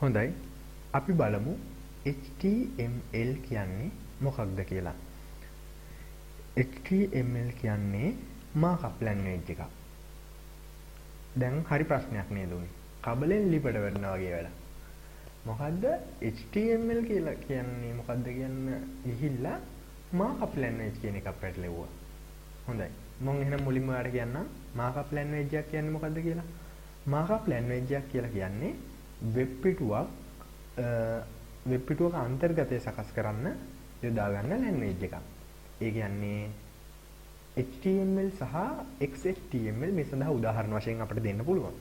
හොඳයි. අපි බලමු HTML කියන්නේ මොකක්ද කියලා. HTML කියන්නේ මාකප් ලැන්ග්වේජ් එකක්. දැන් හරි ප්‍රශ්නයක් නේද උනේ? කබලෙන් ලිපට වැටෙනවා වගේ වැඩක්. මොකද්ද HTML කියලා කියන්නේ මොකද්ද කියන්න ගිහිල්ලා මාකප් ලැන්ග්වේජ් කියන එකක් පැටලෙවුවා. හොඳයි. මම එහෙනම් මුලින්ම ඔයාලට කියන්නම් මාකප් ලැන්ග්වේජ් එකක් කියන්නේ මොකද්ද කියලා. මාකප් ලැන්ග්වේජ් එකක් කියලා කියන්නේ වෙබ් පිටුවක අන්තර්ගතය සකස් කරන්න යොදා ගන්න ලැන්ග්වේජ් එකක්. ඒ කියන්නේ HTML සහ XHTML මේ සඳහා උදාහරණ වශයෙන් අපිට දෙන්න පුළුවන්.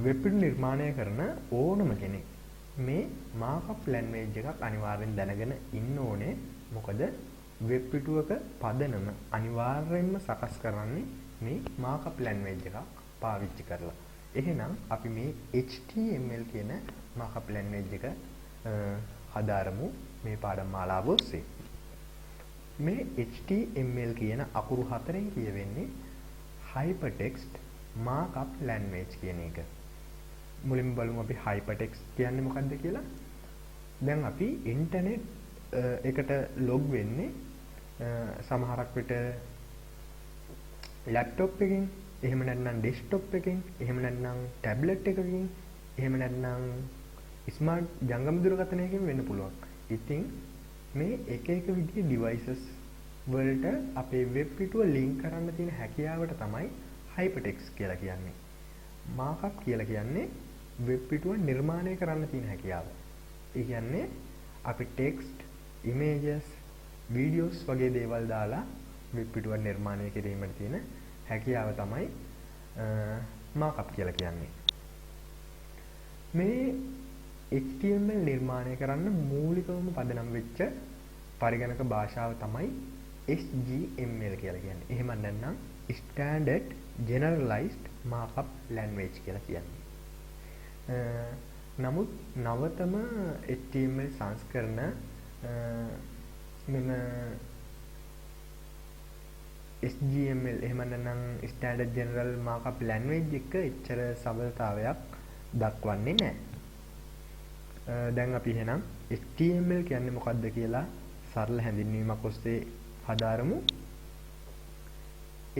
වෙබ් පිටු නිර්මාණය කරන ඕනම කෙනෙක් මේ මාකප් ලැන්ග්වේජ් එකක් අනිවාර්යෙන් දැනගෙන ඉන්න ඕනේ. මොකද වෙබ් පිටුවක පදනම අනිවාර්යෙන්ම සකස් කරන්නේ මේ මාකප් ලැන්ග්වේජ් එකක් පාවිච්චි කරලා. එහෙනම් අපි මේ HTML කියන මාකප් ලැන්ග්වේජ් එක හදාරමු මේ පාඩම් මාලාව ඔස්සේ. මේ HTML කියන අකුරු හතරෙන් කියවෙන්නේ Hypertext Markup Language කියන එක. මුලින්ම බලමු අපි Hypertext කියන්නේ මොකක්ද කියලා. දැන් අපි ඉන්ටර්නෙට් එකට ලොග් වෙන්නේ සමහරක් විට ලැප්ටොප් එකකින්, එහෙම නැත්නම් ඩෙස්ක්ටොප් එකකින්, එහෙම නැත්නම් ටැබ්ලට් එකකින්, එහෙම නැත්නම් ස්මාර්ට් ජංගම දුරකථනයකින් වෙන්න පුළුවන්. ඉතින් මේ එක එක විදිහේ ඩිවයිසස් වලට අපේ වෙබ් පිටුව ලින්ක් කරන්න තියෙන හැකියාවට තමයි Hypertext කියලා කියන්නේ. මාකප් කියලා කියන්නේ වෙබ් පිටුව නිර්මාණය කරන්න තියෙන හැකියාව. ඒ කියන්නේ අපි ටෙක්ස්ට්, ඉමේජස්, වීඩියෝස් වගේ දේවල් දාලා වෙබ් පිටුව නිර්මාණය කිරීමට තියෙන හැකියාව තමයි මාකප් කියලා කියන්නේ. මේ HTML නිර්මාණය කරන්න මූලිකවම පදනම් වෙච්ච පරිගණක භාෂාව තමයි HTML කියලා කියන්නේ. එහෙම නැත්නම් Standard Generalized Markup Language කියලා කියන්නේ. නමුත් නවතම HTML සංස්කරණ මෙන්න SGML එහෙම නැත්නම් Standard General Markup Language එක එච්චර සබලතාවයක් දක්වන්නේ නැහැ. දැන් අපි එහෙනම් HTML කියන්නේ මොකක්ද කියලා සරල හැඳින්වීමක් ඔස්සේ හදාරමු.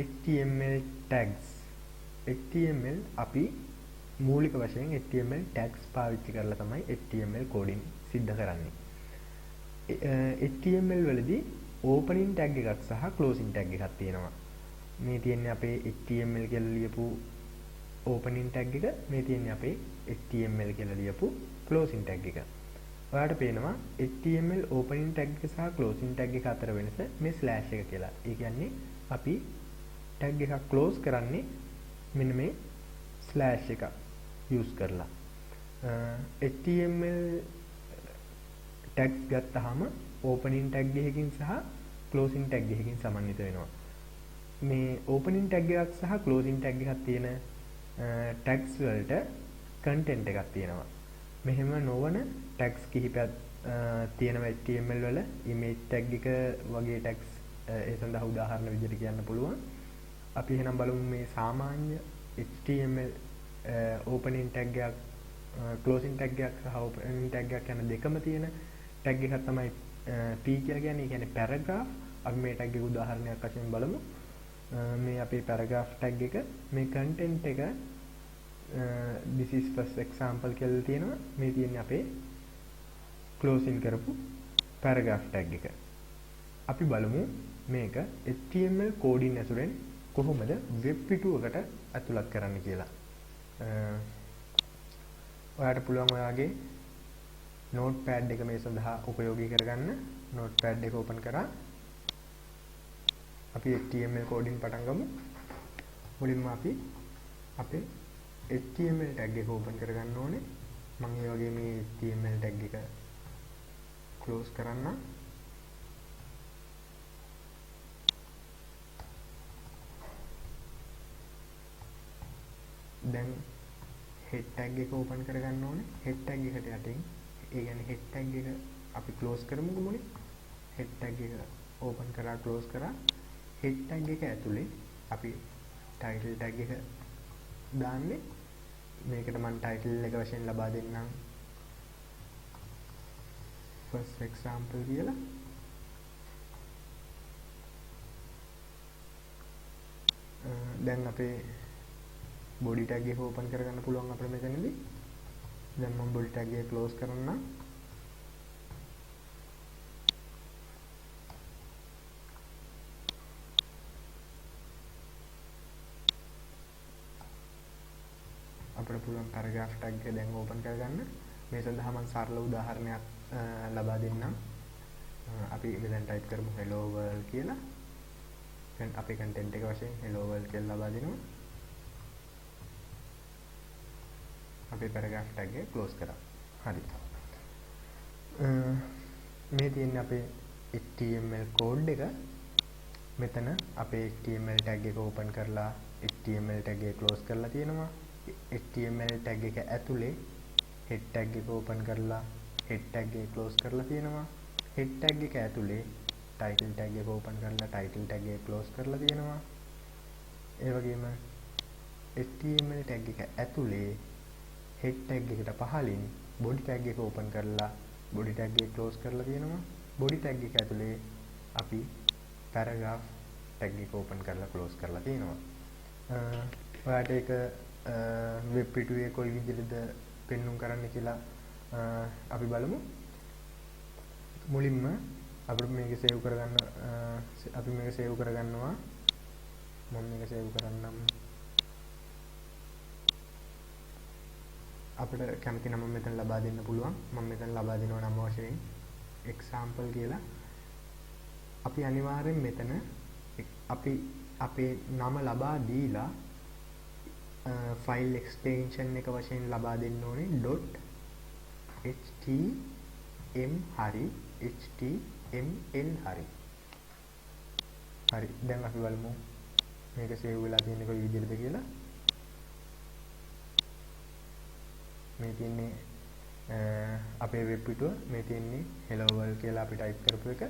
HTML tags. HTML අපි මූලික වශයෙන් HTML tags පාවිච්චි කරලා තමයි HTML කෝඩින් සිද්ධ කරන්නේ. HTML වලදී opening tag එකක් සහ closing tag එකක් තියෙනවා. මේ තියෙන්නේ අපේ HTML කියලා ලියපු opening tag එක, මේ තියෙන්නේ අපේ HTML කියලා ලියපු closing tag එක. ඔයාලට පේනවා HTML opening tag එක සහ closing tag එක අතර වෙනස මේ slash එක කියලා. ඒ කියන්නේ අපි tag එකක් close කරන්නේ මෙන්න මේ slash එක use කරලා. HTML tags ගත්තාම opening tag එකකින් සහ closing tag එකකින් සමන්විත වෙනවා. මේ opening tag එකක් සහ closing tag එකක් තියෙන tags වලට content එකක් තියෙනවා. මෙහෙම නොවන tags කිහිපයක් තියෙනවා HTML වල. image tag එක වගේ tags ඒ සඳහා උදාහරණ විදිහට කියන්න පුළුවන්. අපි එහෙනම් බලමු මේ සාමාන්‍ය HTML opening tag එකක්, closing tag එකක් සහ opening tag එකක් යන දෙකම තියෙන tag එකක් තමයි P කියලා කියන්නේ. ඒ කියන්නේ paragraph. අපි මේ tag එක උදාහරණයක් වශයෙන් බලමු. මේ අපේ paragraph tag එක, මේ content එක this is first example කියලා තියෙනවා. මේ තියෙන්නේ අපේ closing කරපු paragraph tag එක. අපි බලමු මේක HTML කෝඩින් ඇසුරෙන් කොහොමද වෙබ් පිටුවකට ඇතුළත් කරන්න කියලා. ඔයාලට පුළුවන් ඔයාගේ notepad එක මේ සඳහා උපයෝගී කරගන්න. notepad එක open කරා. අපි HTML කෝඩින් පටන් ගමු. මුලින්ම අපි අපේ HTML tag එක open කරගන්න ඕනේ. මම ඒ වගේ මේ HTML tag එක close කරන්න. දැන් head tag එක open කරගන්න ඕනේ. head tag එකට යටින් ඒ කියන්නේ head tag එක අපි close කරමුකෝ මුලින්. head tag එක open කරා close කරා. head tag එක ඇතුලේ අපි title tag එක දාන්නේ. මේකට මම ටයිටල් එක වශයෙන් ලබා දෙන්නම් first example කියලා. දැන් අපේ body tag එක open කරගන්න පුළුවන් අපිට මෙතනදී. දැන් මම body tag එක close කරන්නම්. අපිට පුළුවන් paragraph tag එක දැන් open කරගන්න. මේ සඳහා මම සරල උදාහරණයක් ලබා දෙන්නම්. අපි මෙතන type කරමු hello world කියලා. දැන් අපේ content එක වශයෙන් hello world කියලා ලබා දෙනවා. අපේ paragraph tag එක close කරා. හරි. මේ තියෙන්නේ අපේ HTML code එක. මෙතන අපේ HTML tag එක open කරලා HTML tag එක close කරලා තියෙනවා. HTML tag එක ඇතුලේ head tag එක open කරලා head tag එක close කරලා තියෙනවා. head tag එක ඇතුලේ title tag එක open කරලා title tag එක close කරලා තියෙනවා. ඒ වගේම HTML tag එක ඇතුලේ head tag එකට පහලින් body tag එක open කරලා body tag එක close කරලා තියෙනවා. body tag එක ඇතුලේ අපි paragraph tag එක open කරලා close කරලා තියෙනවා. ඔයාලට ඒක වෙබ් පිටුවේ කොයි විදිහටද පෙන්වුම් කරන්න කියලා අපි බලමු. මුලින්ම අපිට මේක සේව් කරගන්න අපි මේක සේව් කරගන්නවා. මම මේක සේව් කරන්නම්. අපිට කැමති නම මෙතන ලබා දෙන්න පුළුවන්. මම මෙතන ලබා දෙනවා නම වශයෙන් example කියලා. අපි අනිවාර්යෙන් මෙතන අපි අපේ නම ලබා දීලා file extension එක වශයෙන් ලබා දෙන්න ඕනේ .htm හරි html හරි. හරි. දැන් අපි බලමු මේක සේව් වෙලා තියෙන්නේ කොයි විදිහටද කියලා. මේ තියෙන්නේ අපේ වෙබ් පිටුව. මේ තියෙන්නේ hello world කියලා අපි type කරපු එක.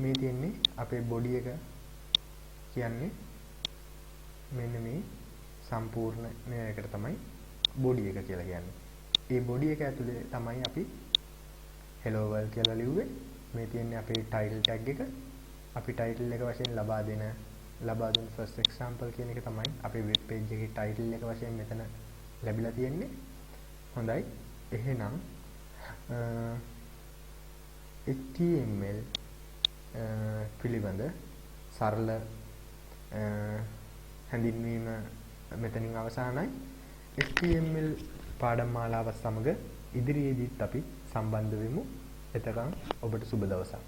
මේ තියෙන්නේ අපේ body එක කියන්නේ මෙන්න මේ සම්පූර්ණ මේකට තමයි body එක කියලා කියන්නේ. ඒ body එක ඇතුලේ තමයි අපි hello world කියලා ලිව්වේ. මේ තියෙන්නේ අපේ title tag එක. අපි title එක වශයෙන් ලබා දුන්න first example කියන එක තමයි අපේ web page එකේ title එක වශයෙන් මෙතන ලැබිලා තියෙන්නේ. හොඳයි. එහෙනම් HTML පිළිබඳ සරල හැඳින්වීම මෙතනින් අවසానයි. HTML පාඩම් මාලාවත් සමග ඉදිරියේදීත් අපි සම්බන්ධ වෙමු. එතකන් ඔබට සුබ දවසක්.